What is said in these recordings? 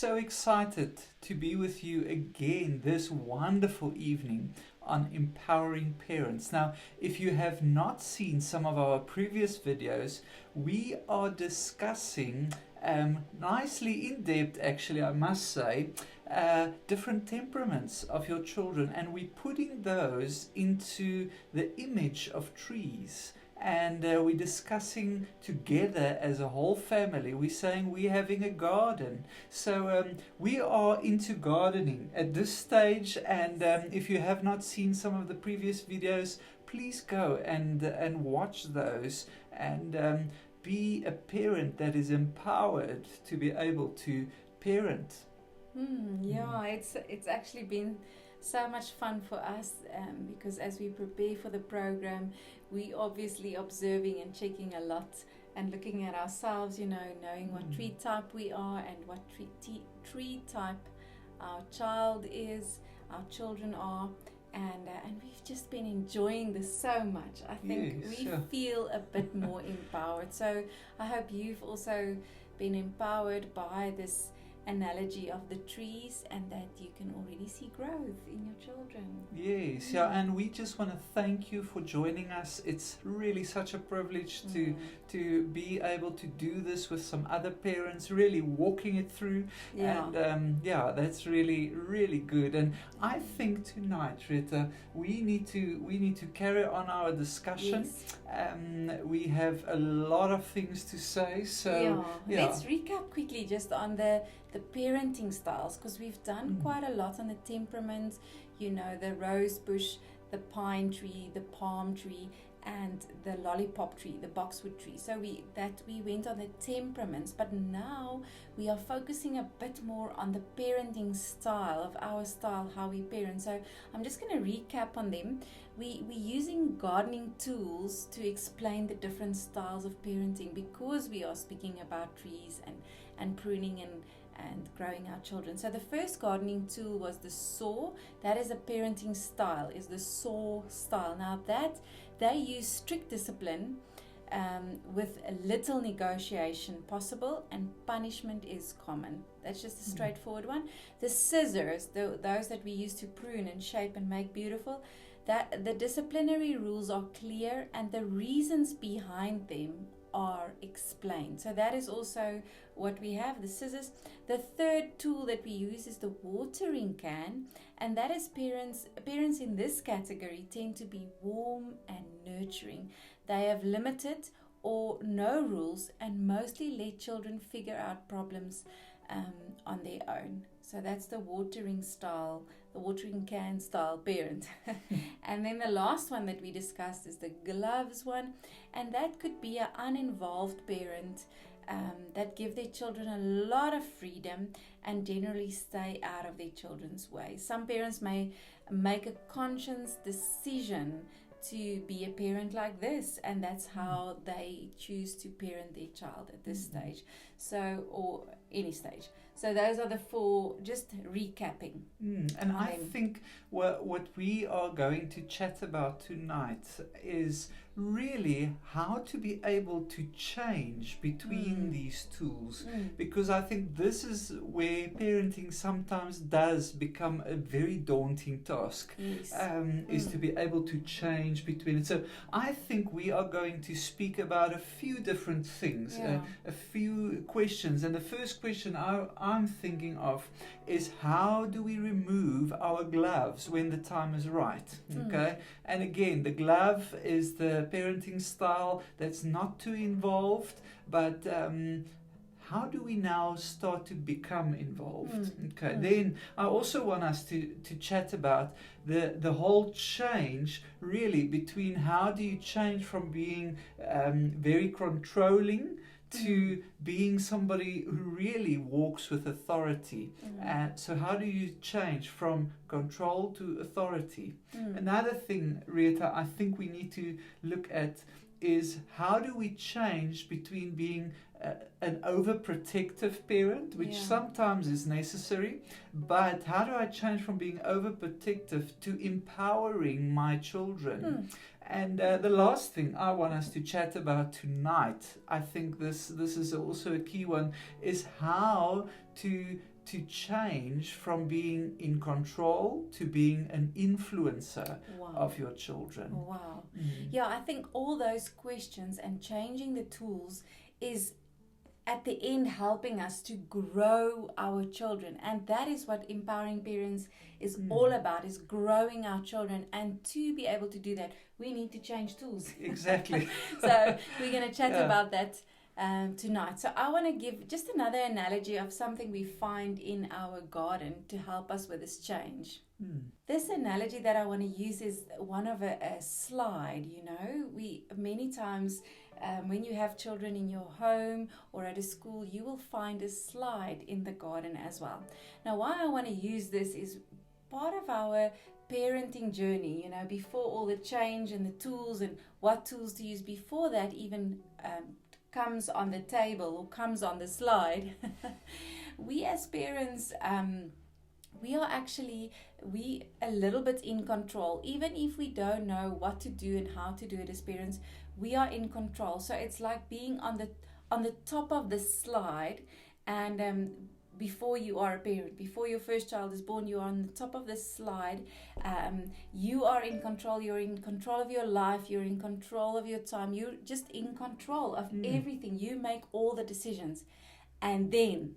so excited to be with you again this wonderful evening on empowering parents. Now, if you have not seen some of our previous videos, we are discussing nicely in depth, actually, I must say, different temperaments of your children, and we're putting those into the image of trees. And we're discussing together as a whole family. We're saying we're having a garden. So we are into gardening at this stage. And if you have not seen some of the previous videos, please go and watch those. And be a parent that is empowered to be able to parent. It's actually been so much fun for us because as we prepare for the program, we obviously observing and checking a lot and looking at ourselves, knowing what tree type we are and what tree type our child is, our children are, and we've just been enjoying this so much. I think we feel a bit more empowered. So I hope you've also been empowered by this analogy of the trees, and that you can already see growth in your children. Yes, and we just want to thank you for joining us. It's really such a privilege to be able to do this with some other parents, really walking it through. And that's really, really good. And I think tonight, Rita, we need to carry on our discussion. We have a lot of things to say, so let's recap quickly just on the parenting styles, because we've done quite a lot on the temperaments, the rose bush, the pine tree, the palm tree, and the lollipop tree, the boxwood tree. So we went on the temperaments, but now we are focusing a bit more on the parenting style, of our style, how we parent. So I'm just going to recap on them. We're using gardening tools to explain the different styles of parenting, because we are speaking about trees and pruning and growing our children. So the first gardening tool was the saw. That is a parenting style, is the saw style. Now that they use strict discipline with a little negotiation possible, and punishment is common. That's just a straightforward one. The scissors, those that we use to prune and shape and make beautiful, that the disciplinary rules are clear and the reasons behind them are explained. So that is also what we have, the scissors. The third tool that we use is the watering can, and that is parents in this category tend to be warm and nurturing. They have limited or no rules and mostly let children figure out problems on their own. So that's the watering can style parent. And then the last one that we discussed is the gloves one, and that could be an uninvolved parent that give their children a lot of freedom and generally stay out of their children's way. Some parents may make a conscious decision to be a parent like this, and that's how they choose to parent their child at this stage, or any stage. So those are the four, just recapping. And I think what we are going to chat about tonight is really how to be able to change between these tools, because I think this is where parenting sometimes does become a very daunting task, is to be able to change between it. So I think we are going to speak about a few different things, a few questions, and the first question I'm thinking of is, how do we remove our gloves when the time is right? Okay, and again, the glove is the parenting style that's not too involved, but how do we now start to become involved? Then I also want us to chat about the whole change, really, between how do you change from being very controlling to being somebody who really walks with authority. So how do you change from control to authority? Another thing, Rita, I think we need to look at is, how do we change between being an overprotective parent, which sometimes is necessary, but how do I change from being overprotective to empowering my children? And the last thing I want us to chat about tonight, I think this is also a key one, is how to to change from being in control to being an influencer Wow. of your children? Wow. Yeah, I think all those questions and changing the tools is at the end helping us to grow our children, and that is what empowering parents is all about, is growing our children. And to be able to do that, we need to change tools. Exactly. So we're going to chat Yeah. about that tonight. So I want to give just another analogy of something we find in our garden to help us with this change. This analogy that I want to use is one of a slide. You know, we many times when you have children in your home or at a school, you will find a slide in the garden as well. Now, why I want to use this is part of our parenting journey, you know, before all the change and the tools and what tools to use, before that even comes on the table or comes on the slide. We as parents, we are actually a little bit in control. Even if we don't know what to do and how to do it as parents, we are in control. So it's like being on the top of the slide, and before you are a parent, before your first child is born, you are on the top of the slide. You are in control. You're in control of your life. You're in control of your time. You're just in control of everything. You make all the decisions, and then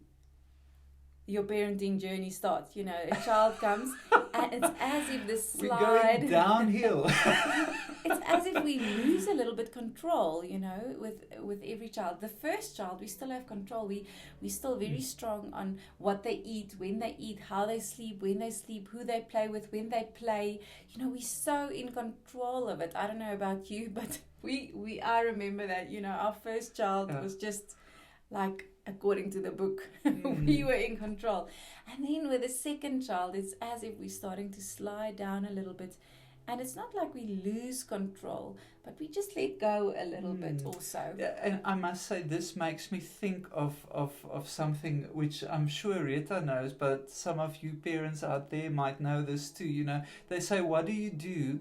your parenting journey starts. You know, a child comes, and it's as if the slide... We're going downhill. It's as if we lose a little bit control, you know, with every child. The first child, we still have control. We're still very strong on what they eat, when they eat, how they sleep, when they sleep, who they play with, when they play. You know, we're so in control of it. I don't know about you, but I remember that, you know, our first child was just like... according to the book, we were in control. And then with the second child, it's as if we're starting to slide down a little bit. And it's not like we lose control, but we just let go a little bit also. And I must say, this makes me think of something which I'm sure Rita knows, but some of you parents out there might know this too. You know, they say, what do you do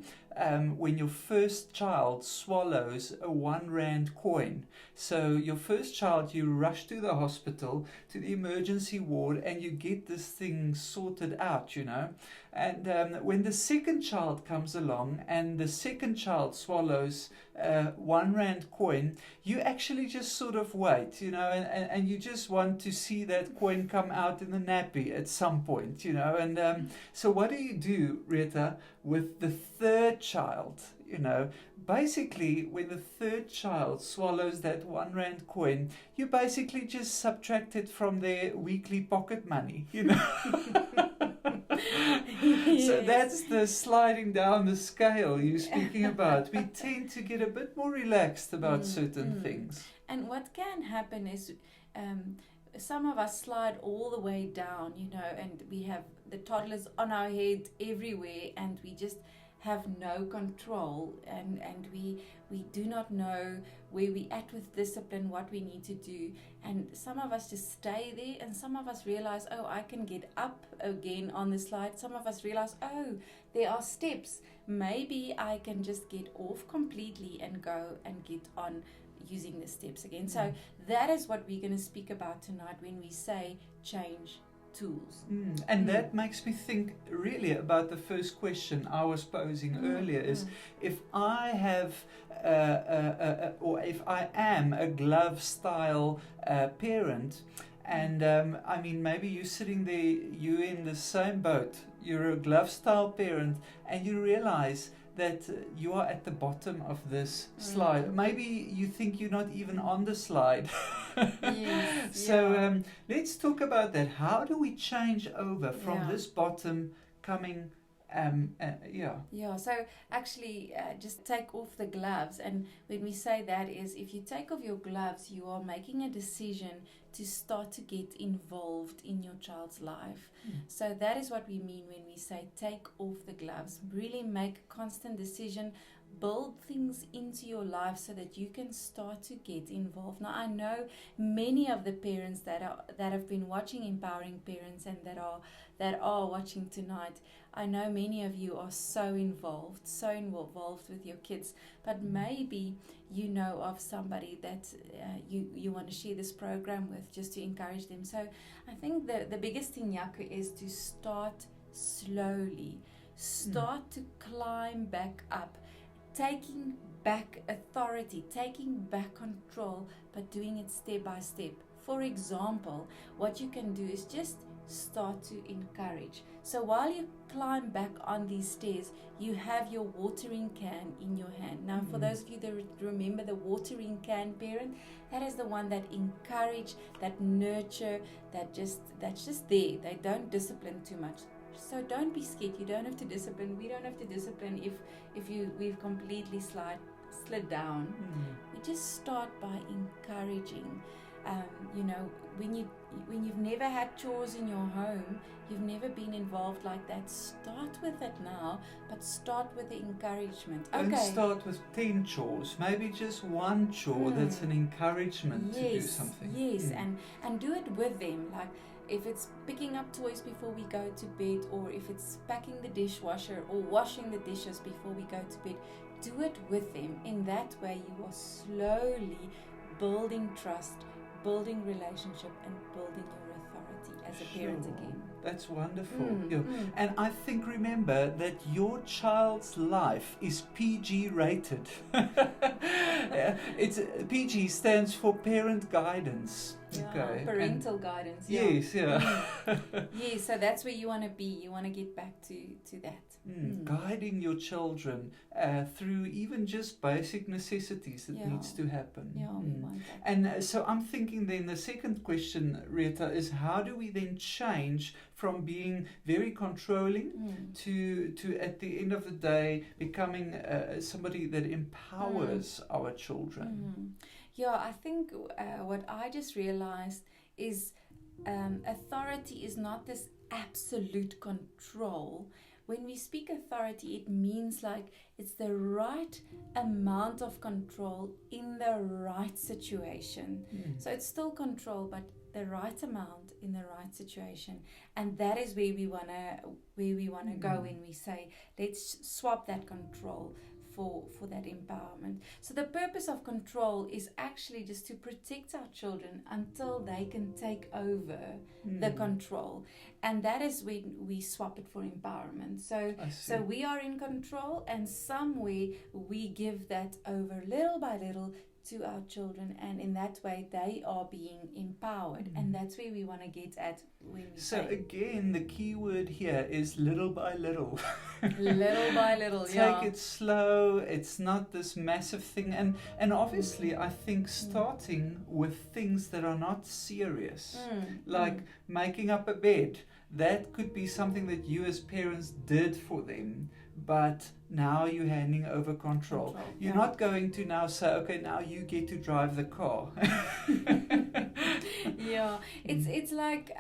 when your first child swallows a 1 rand coin? So your first child, you rush to the hospital, to the emergency ward, and you get this thing sorted out, you know. And when the second child comes along and the second child swallows 1 rand coin, you actually just sort of wait, you know, and you just want to see that coin come out in the nappy at some point, you know. And so what do, Rita, with the third child? You know, basically, when the third child swallows that 1 rand coin, you basically just subtract it from their weekly pocket money, you know. So that's the sliding down the scale you're speaking about. We tend to get a bit more relaxed about certain things. And what can happen is some of us slide all the way down, you know, and we have the toddlers on our head everywhere, and we just have no control, and we do not know where we at with discipline, what we need to do. And some of us just stay there, and some of us realize, oh, I can get up again on the slide. Some of us realize, oh, there are steps. Maybe I can just get off completely and go and get on using the steps again. So that is what we're going to speak about tonight when we say change tools. And that makes me think really about the first question I was posing earlier, is if I have or if I am a glove style parent, and I mean, maybe you're sitting there, you're in the same boat, you're a glove style parent, and you realize that you are at the bottom of this slide. Maybe you think you're not even on the slide. Yes, So let's talk about that. How do we change over from this bottom coming? So actually just take off the gloves. And when we say that is, if you take off your gloves, you are making a decision to start to get involved in your child's life. So that is what we mean when we say take off the gloves. Really make a constant decision build things into your life so that you can start to get involved. Now, I know many of the parents that have been watching Empowering Parents and that are watching tonight. I know many of you are so involved with your kids, but maybe you know of somebody that you want to share this program with, just to encourage them. So I think the biggest thing, Jaco, is to start slowly. Start to climb back up, taking back authority, taking back control, but doing it step by step. For example, what you can do is just start to encourage. So while you climb back on these stairs, you have your watering can in your hand. Now, for those of you that remember the watering can parent, that is the one that encourage, that nurture, that's just there. They don't discipline too much. So don't be scared. You don't have to discipline. We don't have to discipline if we've completely slid down. We just start by encouraging. When you've never had chores in your home, you've never been involved like that, start with it now, but start with the encouragement. Don't start with 10 chores, maybe just one chore that's an encouragement to do something. Yes, and do it with them. Like, if it's picking up toys before we go to bed, or if it's packing the dishwasher or washing the dishes before we go to bed, do it with them. In that way, you are slowly building trust, building relationship, and building your authority as a parent again. That's wonderful. And I think, remember that your child's life is PG rated. It's PG stands for parent guidance. Parental guidance. Yes, Yes, so that's where you want to be. You want to get back to that. Guiding your children through even just basic necessities that needs to happen. We want that. And so I'm thinking then the second question, Rita, is how do we then change from being very controlling to at the end of the day becoming somebody that empowers our children? I think what I just realized is authority is not this absolute control. When we speak authority, it means like it's the right amount of control in the right situation. So it's still control, but the right amount in the right situation. And that is where we wanna go when we say, let's swap that control for that empowerment. So the purpose of control is actually just to protect our children until they can take over the control. And that is when we swap it for empowerment. So we are in control, and somewhere we give that over little by little to our children, and in that way they are being empowered. And that's where we want to get at when we So again, the key word here is little by little. Little by little. Take it slow. It's not this massive thing, and obviously I think starting with things that are not serious, like making up a bed. That could be something that you as parents did for them, but now you're handing over control. You're not going to now say, okay, now you get to drive the car. It's like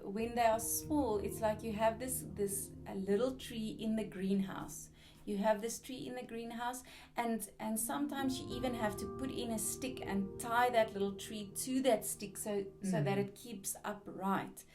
when they are small, it's like you have this little tree in the greenhouse. You have this tree in the greenhouse, and sometimes you even have to put in a stick and tie that little tree to that stick so that it keeps upright.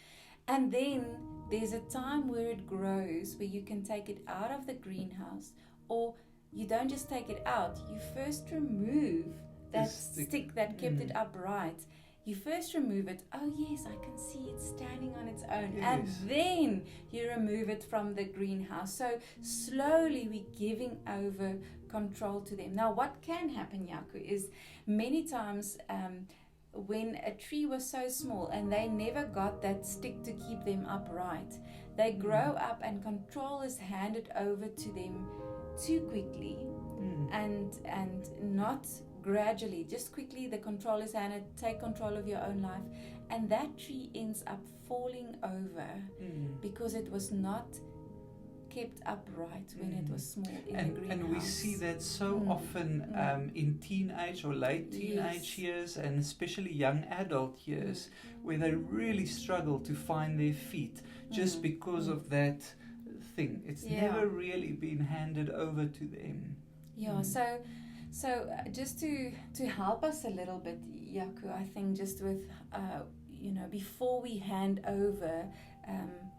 And then there's a time where it grows, where you can take it out of the greenhouse, or you don't just take it out, you first remove that stick that kept it upright. You first remove it. Oh yes, I can see it standing on its own. Yes. And then you remove it from the greenhouse. So slowly we're giving over control to them. Now what can happen, Jaco, is many times when a tree was so small and they never got that stick to keep them upright, they grow up and control is handed over to them too quickly and not gradually. Just quickly the control is handed, take control of your own life, and that tree ends up falling over because it was not kept upright when it was small in the greenhouse. And we see that so often in teenage or late teenage years, and especially young adult years, where they really struggle to find their feet just because of that thing. It's Yeah. never really been handed over to them. Yeah, so just to help us a little bit, Yaku, I think just with before we hand over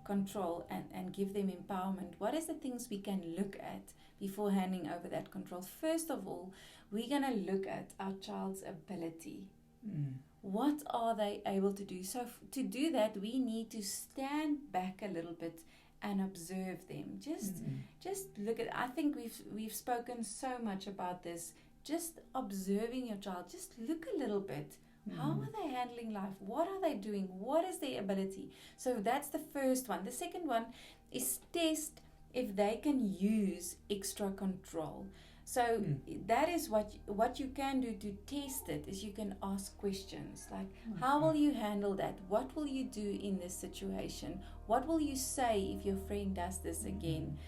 control and give them empowerment, what is the things we can look at before handing over that control? First of all, we're going to look at our child's ability. What are they able to do? So to do that, we need to stand back a little bit and observe them. Just look at. I think we've spoken so much about this. Just observing your child. Just look a little bit. How are they handling life? What are they doing? What is their ability? So that's the first one. The second one is test if they can use extra control. So that is what you can do to test it, is you can ask questions like, how will you handle that? What will you do in this situation? What will you say if your friend does this again?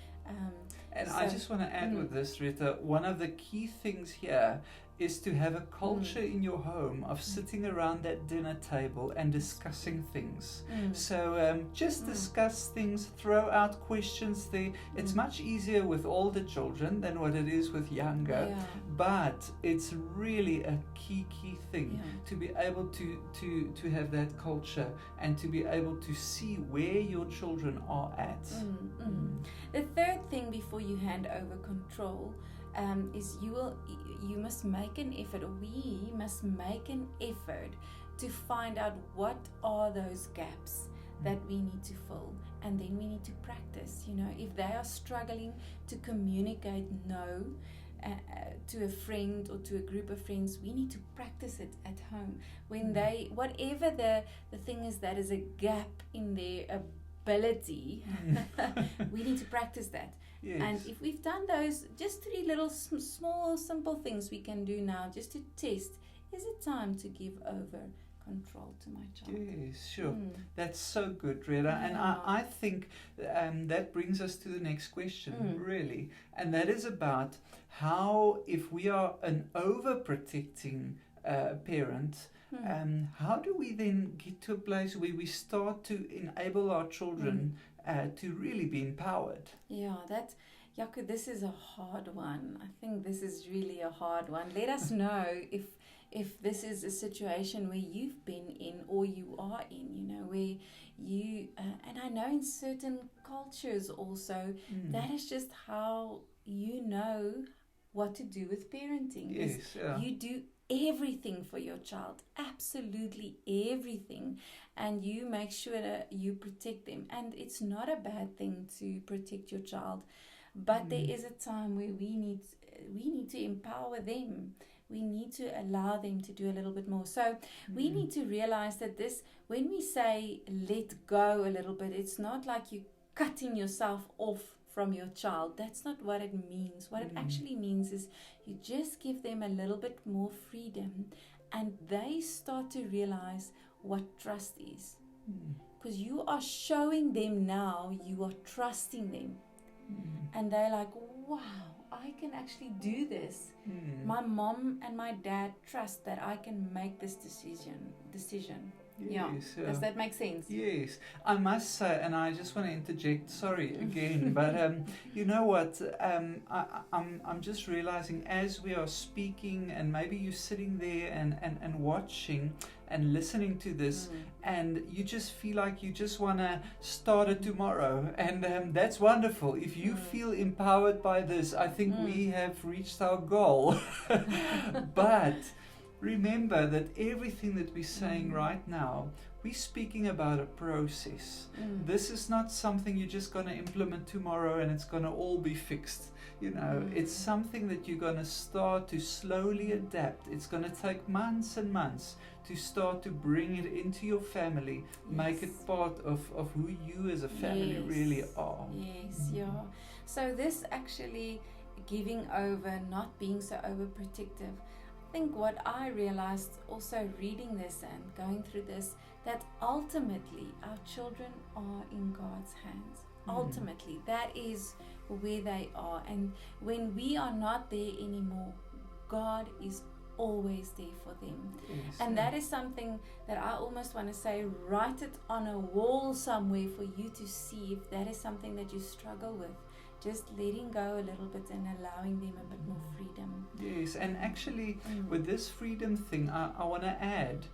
And I just want to add with this, Rita, one of the key things here is to have a culture in your home of sitting around that dinner table and discussing things. So just discuss things, throw out questions there. It's much easier with older children than what it is with younger, but it's really a key thing to be able to have that culture and to be able to see where your children are at. The third thing before you hand over control is you must make an effort, or we must make an effort to find out what are those gaps that we need to fill, and then we need to practice. If they are struggling to communicate no to a friend or to a group of friends, we need to practice it at home. When they, whatever the thing is that is a gap in their ability, we need to practice that. Yes. And if we've done those, just 3 little small simple things we can do now just to test, is it time to give over control to my child? Yes, sure. That's so good, Rita. And I think that brings us to the next question, really. And that is about how, if we are an overprotecting parent, how do we then get to a place where we start to enable our children to really be empowered? Yeah, Yaku, this is a hard one. I think this is really a hard one. Let us know if this is a situation where you've been in or you are in, where you, and I know in certain cultures also, that is just how you know what to do with parenting. Yes, you do everything for your child, absolutely everything, and you make sure that you protect them. And it's not a bad thing to protect your child, but there is a time where we need to empower them. We need to allow them to do a little bit more. So we need to realize that when we say let go a little bit, it's not like you cutting yourself off from your child. That's not what it means. What it actually means is you just give them a little bit more freedom, and they start to realize what trust is. Because you are showing them now, you are trusting them. And they're like, wow, I can actually do this. My mom and my dad trust that I can make this decision. Yes, Does that make sense? Yes. I must say, and I just want to interject, sorry again, but you know what, I'm just realizing as we are speaking, and maybe you're sitting there and watching and listening to this, and you just feel like you just want to start it tomorrow, and that's wonderful. If you feel empowered by this, I think we have reached our goal. But remember that everything that we're saying right now, we're speaking about a process. This is not something you're just going to implement tomorrow and it's going to all be fixed. It's something that you're going to start to slowly adapt. It's going to take months and months to start to bring it into your family, make it part of who you as a family really are. Yes, So this actually giving over, not being so overprotective. I think what I realized also reading this and going through this, that ultimately our children are in God's hands. Ultimately, that is where they are. And when we are not there anymore, God is always there for them. Yes, And that is something that I almost want to say, write it on a wall somewhere for you to see if that is something that you struggle with. Just letting go a little bit and allowing them a bit more freedom. Yes, and actually with this freedom thing, I want to add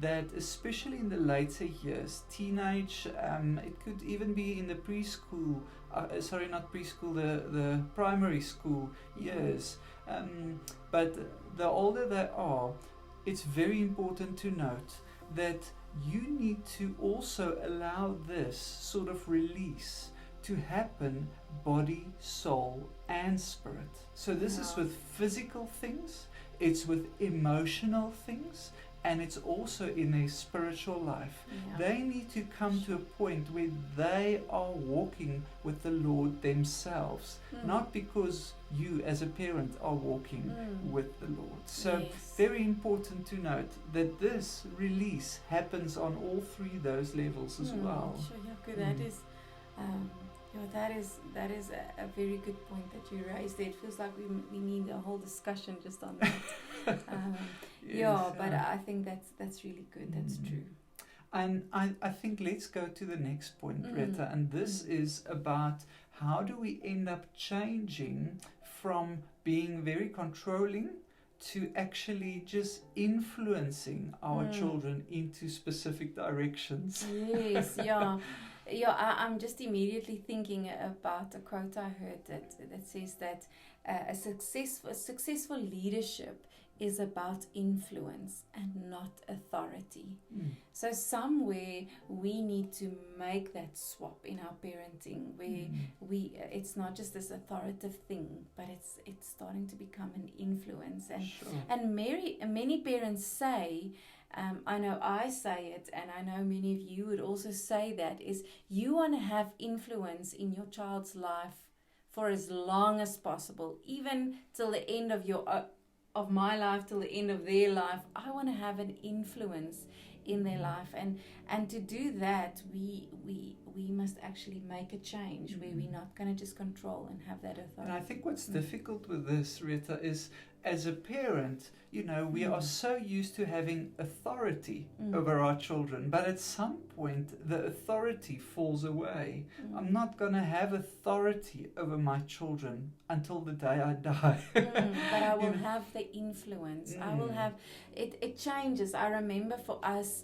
that especially in the later years, teenage, it could even be in the preschool, not preschool, the primary school years, but the older they are, it's very important to note that you need to also allow this sort of release to happen body, soul, and spirit. So this is with physical things, it's with emotional things, and it's also in their spiritual life. They need to come to a point where they are walking with the Lord themselves, not because you as a parent are walking with the Lord. So very important to note that this release happens on all three those levels as well. Sure, that is a very good point that you raised there. It feels like we need a whole discussion just on that. But I think that's really good. That's true. And I think let's go to the next point, Rita, and this is about how do we end up changing from being very controlling to actually just influencing our children into specific directions. Yes, I'm just immediately thinking about a quote I heard that says that a successful leadership is about influence and not authority. So somewhere we need to make that swap in our parenting where it's not just this authoritative thing, but it's starting to become an influence. And many parents say, I know I say it, and I know many of you would also say that, is you want to have influence in your child's life for as long as possible, even till the end of my life, till the end of their life. I want to have an influence in their life, and to do that we must actually make a change where we're not going to just control and have that authority. And I think what's difficult with this, Rita, is as a parent, we are so used to having authority over our children, but at some point the authority falls away. I'm not going to have authority over my children until the day I die. But I will have the influence. I will have it changes. I remember for us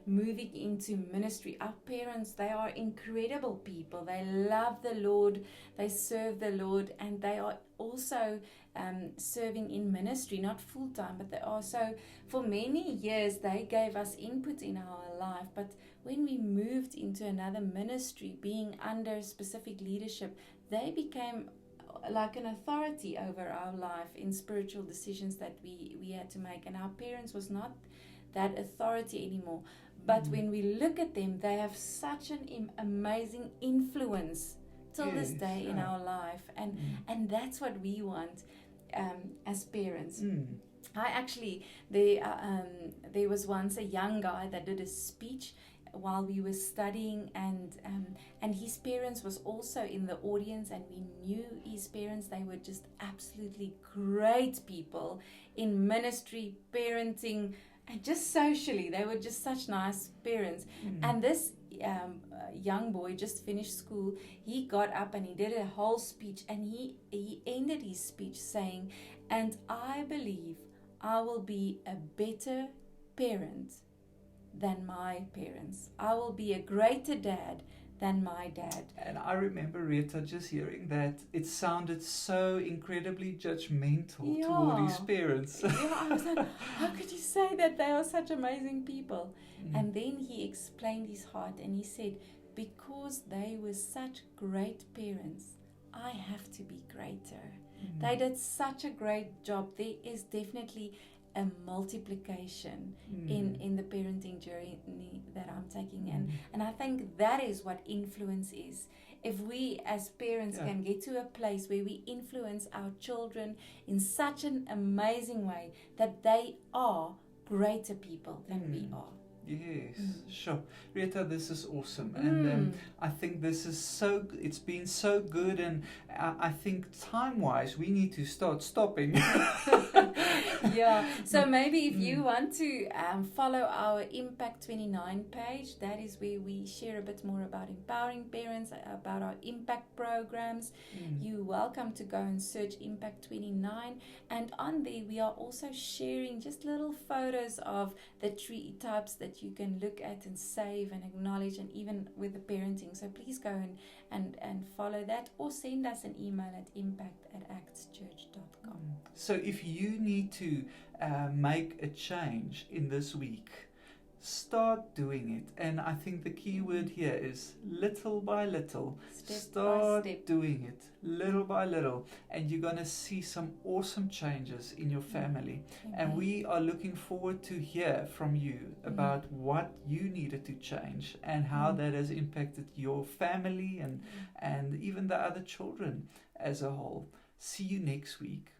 moving into ministry, our parents, they are incredible people. They love the Lord, they serve the Lord, and they are also serving in ministry, not full time, but they are. So for many years they gave us input in our life, but when we moved into another ministry, being under specific leadership, they became like an authority over our life in spiritual decisions that we had to make, and our parents was not that authority anymore. But when we look at them, they have such an amazing influence till this day in our life, and that's what we want as parents. I actually, there was once a young guy that did a speech while we were studying, and his parents was also in the audience, and we knew his parents. They were just absolutely great people in ministry, parenting, and just socially. They were just such nice parents. And this young boy just finished school. He got up and he did a whole speech, and he ended his speech saying, "And I believe I will be a better parent than my parents. I will be a greater dad than my dad." And I remember, Rita, just hearing that, it sounded so incredibly judgmental toward his parents. I was like, how could you say that? They are such amazing people. And then he explained his heart, and he said, because they were such great parents, I have to be greater. They did such a great job. There is definitely a multiplication in the parenting journey that I'm taking in. And I think that is what influence is. If we as parents can get to a place where we influence our children in such an amazing way that they are greater people than we are. Yes, sure. Rita, this is awesome. And I think this is it's been so good, and I think time-wise we need to start stopping. Yeah, so maybe if you want to follow our Impact 29 page, that is where we share a bit more about empowering parents, about our impact programs. You're welcome to go and search Impact 29, and on there we are also sharing just little photos of the tree types that you can look at and save and acknowledge, and even with the parenting. So please go and follow that, or send us an email at impact@actschurch.com. So if you need to make a change in this week, start doing it. And I think the key word here is little by little. Start doing it little by little, and you're going to see some awesome changes in your family. And we are looking forward to hear from you about what you needed to change and how that has impacted your family and even the other children as a whole. See you next week.